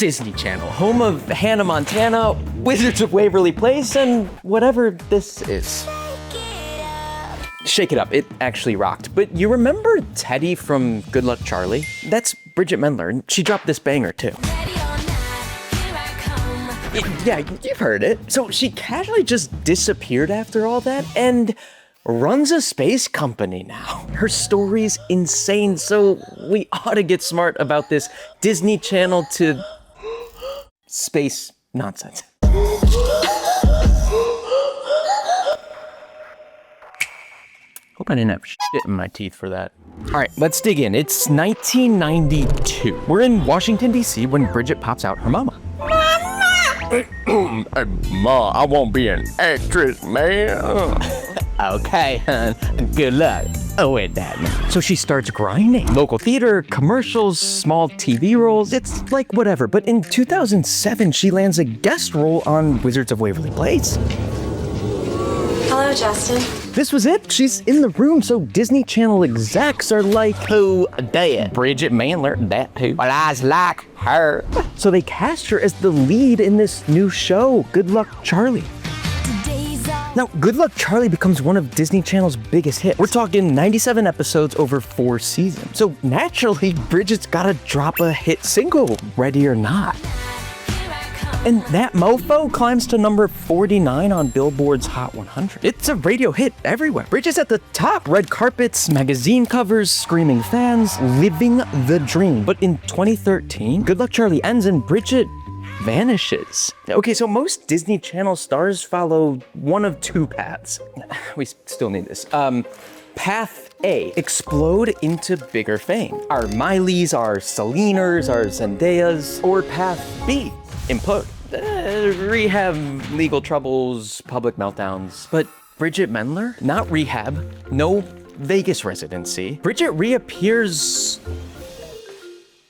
Disney Channel, home of Hannah Montana, Wizards of Waverly Place, and whatever this is. Shake It Up, it actually rocked. But you remember Teddy from Good Luck Charlie? That's Bridgit Mendler, and she dropped this banger too. Yeah, you've heard it. So she casually just disappeared after all that and runs a space company now. Her story's insane, so we ought to get smart about this Disney Channel to space nonsense. Hope I didn't have shit in my teeth for that. All right, let's dig in. It's 1992. We're in Washington, D.C. when Bridgit pops out her mama. Ma, I won't be an actress, man. Okay, hon. Good luck. With that. So she starts grinding. Local theater, commercials, small TV roles. It's like whatever. But in 2007, she lands a guest role on Wizards of Waverly Place. Hello, Justin. This was it. She's in the room, so Disney Channel execs are like, who that? Bridgit Mendler, that who? Well, I like her. So they cast her as the lead in this new show, Good Luck Charlie. Now, Good Luck Charlie becomes one of Disney Channel's biggest hits. We're talking 97 episodes over 4 seasons. So naturally, Bridget's gotta drop a hit single, ready or not. And that mofo climbs to number 49 on Billboard's Hot 100. It's a radio hit everywhere. Bridget's at the top. Red carpets, magazine covers, screaming fans, living the dream. But in 2013, Good Luck Charlie ends and Bridget vanishes. Okay, so most Disney Channel stars follow one of two paths. We still need this. Path A, explode into bigger fame. Our Mileys, our Selenas, our Zendayas. Or Path B, implode. Rehab, legal troubles, public meltdowns. But Bridgit Mendler, not rehab, no Vegas residency. Bridget reappears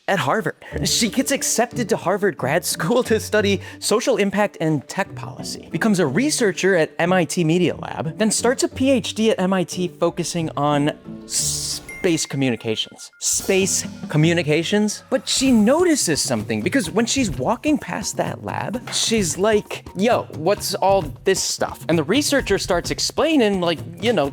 at Harvard. She gets accepted to Harvard grad school to study social impact and tech policy, becomes a researcher at MIT Media Lab, then starts a PhD at MIT focusing on space communications. Space communications? But she notices something because when she's walking past that lab, she's like, yo, what's all this stuff? And the researcher starts explaining, like,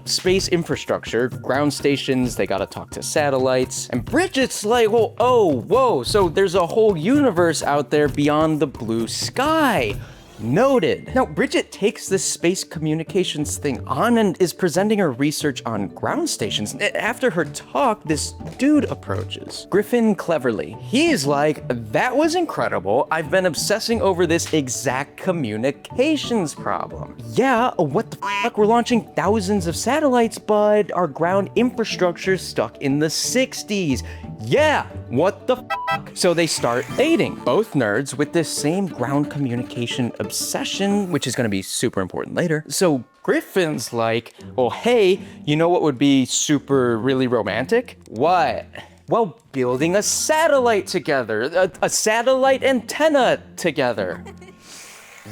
space infrastructure, ground stations, they gotta talk to satellites. And Bridget's like, well, oh, whoa, so there's a whole universe out there beyond the blue sky. Noted. Now, Bridget takes this space communications thing on and is presenting her research on ground stations. After her talk, this dude approaches. Griffin Cleverly. He's like, that was incredible. I've been obsessing over this exact communications problem. Yeah, what the fuck? We're launching thousands of satellites, but our ground infrastructure's stuck in the 60s. Yeah, what the fuck? So they start dating, both nerds with this same ground communication obsession, which is gonna be super important later. So Griffin's like, well, hey, you know what would be really romantic? What? Well, building a satellite together, a satellite antenna together.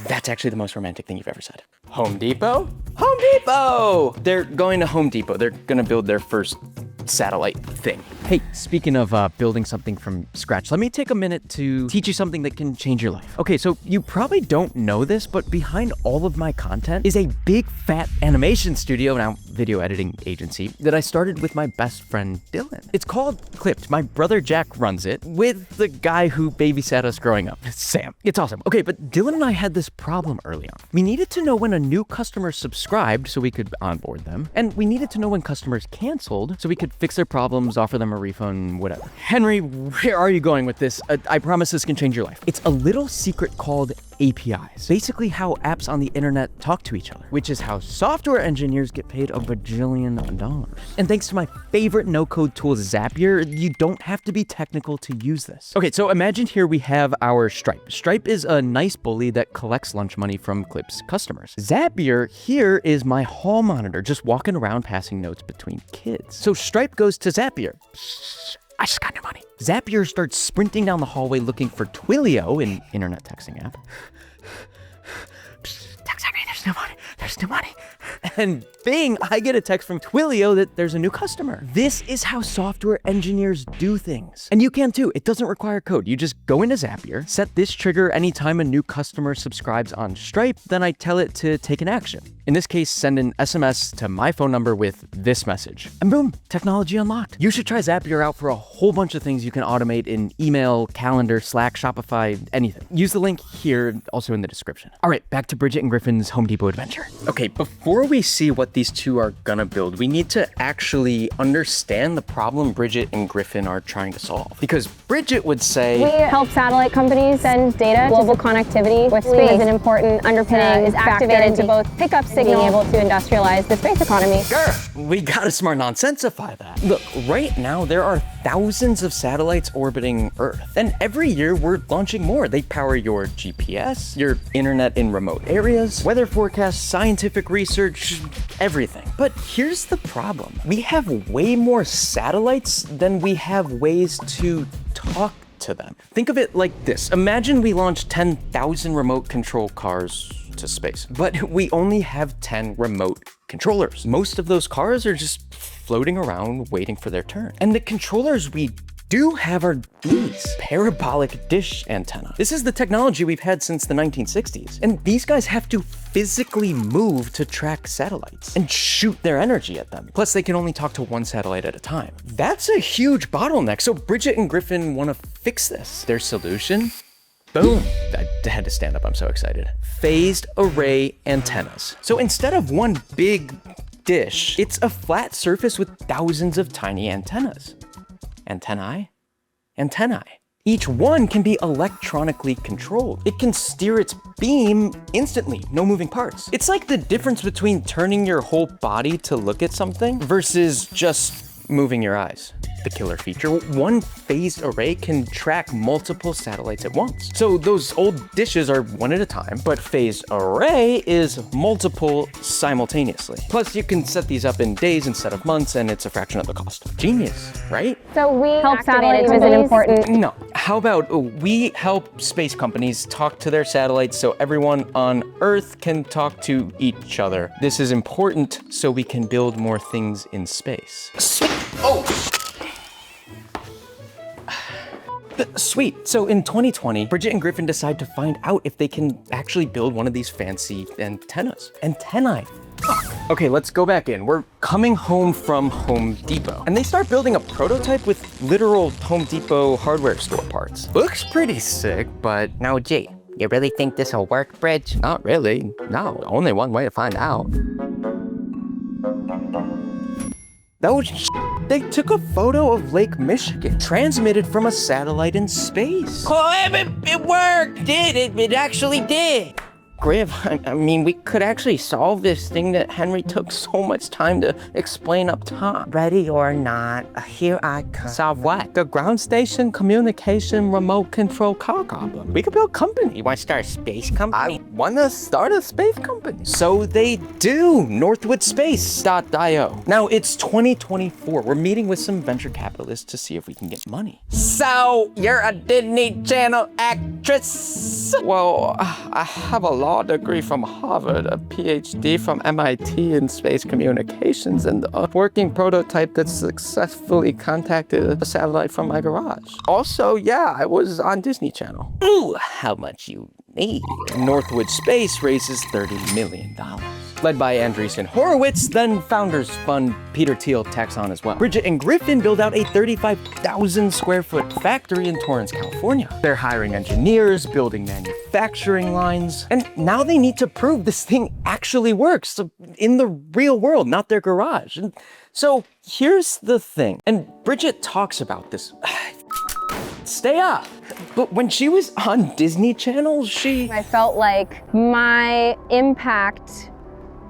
That's actually the most romantic thing you've ever said. Home Depot? Home Depot! They're going to Home Depot. They're gonna build their first satellite thing. Hey, speaking of building something from scratch, let me take a minute to teach you something that can change your life. Okay, so you probably don't know this, but behind all of my content is a big fat animation studio, now video editing agency, that I started with my best friend, Dylan. It's called Clipped. My brother Jack runs it with the guy who babysat us growing up, Sam. It's awesome. Okay, but Dylan and I had this problem early on. We needed to know when a new customer subscribed so we could onboard them, and we needed to know when customers canceled so we could fix their problems, offer them a refund, whatever. Henry, where are you going with this? I promise this can change your life. It's a little secret called APIs. Basically how apps on the internet talk to each other, which is how software engineers get paid $1 bajillion. And thanks to my favorite no-code tool, Zapier, you don't have to be technical to use this. Okay, so imagine here we have our Stripe. Stripe is a nice bully that collects lunch money from Clip's customers. Zapier here is my hall monitor, just walking around passing notes between kids. So Stripe goes to Zapier. I just got new money. Zapier starts sprinting down the hallway looking for Twilio, an internet texting app. Text Henry, there's new money. There's new money. And bing, I get a text from Twilio that there's a new customer. This is how software engineers do things. And you can too. It doesn't require code. You just go into Zapier, set this trigger anytime a new customer subscribes on Stripe, then I tell it to take an action. In this case, send an SMS to my phone number with this message. And boom, technology unlocked. You should try Zapier out for a whole bunch of things you can automate in email, calendar, Slack, Shopify, anything. Use the link here, also in the description. All right, back to Bridget and Griffin's Home Depot adventure. Okay, before we see what these two are gonna build, we need to actually understand the problem Bridget and Griffin are trying to solve. Because Bridget would say, we help satellite companies send data. Global connectivity with space is an important underpinning is activated to both pick up signal, being able to industrialize the space economy. We gotta smart nonsensify that. Look, right now there are thousands of satellites orbiting Earth. And every year we're launching more. They power your GPS, your internet in remote areas, weather forecasts, scientific research, everything. But here's the problem. We have way more satellites than we have ways to talk to them. Think of it like this. Imagine we launched 10,000 remote control cars to space, but we only have 10 remote controllers. Most of those cars are just floating around waiting for their turn. And the controllers we do have are these parabolic dish antenna. This is the technology we've had since the 1960s. And these guys have to physically move to track satellites and shoot their energy at them. Plus they can only talk to one satellite at a time. That's a huge bottleneck. So Bridget and Griffin want to fix this. Their solution? Boom. I had to stand up, I'm so excited. Phased array antennas. So instead of one big dish, it's a flat surface with thousands of tiny antennas. Antennae? Antennae. Each one can be electronically controlled. It can steer its beam instantly, no moving parts. It's like the difference between turning your whole body to look at something versus just moving your eyes. The killer feature, one phased array can track multiple satellites at once. So those old dishes are one at a time, but phased array is multiple simultaneously. Plus you can set these up in days instead of months and it's a fraction of the cost. Genius, right? So we help satellites is an important... No, how about we help space companies talk to their satellites so everyone on Earth can talk to each other. This is important so we can build more things in space. Sweet. So in 2020, Bridget and Griffin decide to find out if they can actually build one of these fancy antennas. Antennae. Fuck. Okay, let's go back in. We're coming home from Home Depot. And they start building a prototype with literal Home Depot hardware store parts. Looks pretty sick, but... No, gee, you really think this'll work, Bridge? Not really. No, only one way to find out. That was they took a photo of Lake Michigan, transmitted from a satellite in space. Oh, it worked! It actually did! Griff, I mean, we could actually solve this thing that Henry took so much time to explain up top. Ready or not, here I come. Solve what? The ground station communication remote control car problem. We could build a company. You want to start a space company? I want to start a space company. So they do. Northwood Space.io. Now it's 2024. We're meeting with some venture capitalists to see if we can get money. So, you're a Disney Channel actress? Well, I have a law degree from Harvard, a PhD from MIT in space communications, and a working prototype that successfully contacted a satellite from my garage. Also, yeah, I was on Disney Channel. Ooh, how much you need? Northwood Space raises $30 million. Led by Andreessen Horowitz, then founders fund Peter Thiel tacks on as well. Bridget and Griffin build out a 35,000 square foot factory in Torrance, California. They're hiring engineers, building manufacturing lines, and now they need to prove this thing actually works in the real world, not their garage. And so here's the thing, and Bridget talks about this. Stay up. But when she was on Disney Channel, I felt like my impact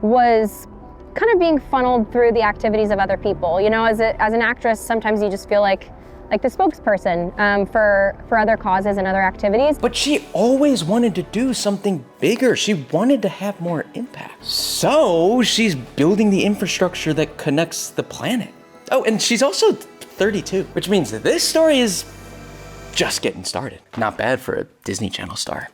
was kind of being funneled through the activities of other people. You know, as an actress, sometimes you just feel like the spokesperson for other causes and other activities. But she always wanted to do something bigger. She wanted to have more impact. So she's building the infrastructure that connects the planet. Oh, and she's also 32, which means that this story is just getting started. Not bad for a Disney Channel star.